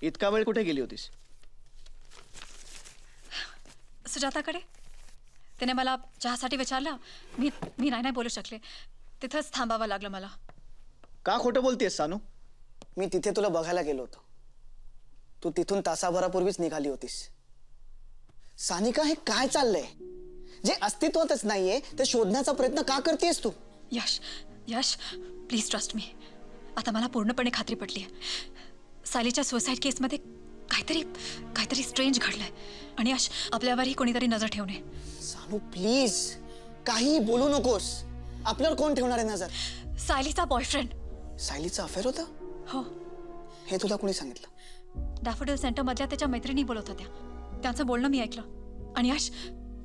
इतका वेळ कुठे गेली होतीस? सुजाताकडे. त्याने मला चहासाठी विचारलं. मी मी नाही बोलू शकले. तिथंच थांबावं लागलं मला. का खोटं बोलतेस सानू? मी तिथे तुला बघायला गेलो होतो. तू तिथून तासाभरापूर्वीच निघाली होतीस. सानिका, हे काय चाललंय? जे अस्तित्वातच नाहीये ते शोधण्याचा प्रयत्न का करतेस तू? यश, यश, प्लीज ट्रस्ट मी. आता मला पूर्णपणे खात्री पटली आहे. सायलीच्या सुसाईड केसमध्ये काहीतरी स्ट्रेंज घडलंय. आणि यश, आपल्यावरही कोणीतरी नजर ठेवणे. सानू प्लीज, काही बोलू नकोस. आपल्यावर कोण ठेवणार आहे नजर? सायलीचा बॉयफ्रेंड. सायलीचा अफेअर होता? हो. हे तुला कोणी सांगितलं? डॅफोडिल सेंटर मधल्या त्याच्या मैत्रिणी बोलत होत्या. त्यांचं बोलणं मी ऐकलं. आणि यश,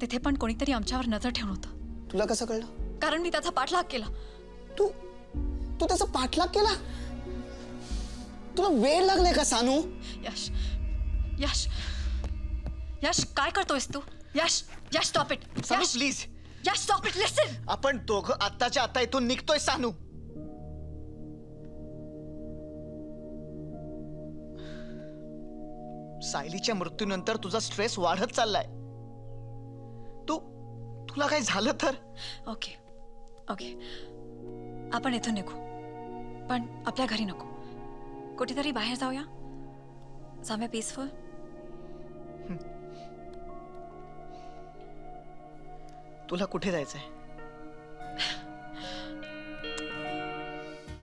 तिथे पण कोणीतरी आमच्यावर नजर ठेवून होतं. तुला कसं कळलं? कारण मी त्याचा पाठलाग केला. तू तू त्याचा पाठलाग केला? तुला वेळ लागलाय का सानू? यश, यश, यश, काय करतोयस तू? Yash, Yash, stop it. Sanu please. Yash, stop it. Listen. आपण दोघं आत्ताच्या आता इथून निघतोय सानू. सायलीच्या मृत्यूनंतर तुझा स्ट्रेस वाढत चाललाय. तुला काय झालं तर? ओके, ओके, आपण इथून निघू, पण आपल्या घरी नको. कुठेतरी बाहेर जाऊया. समव्हेअर पीसफुल. तुला कुठे जायचंय?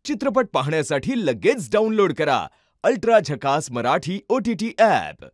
चित्रपट पाहण्यासाठी लगेच डाउनलोड करा अल्ट्रा झकास मराठी OTT ॲप.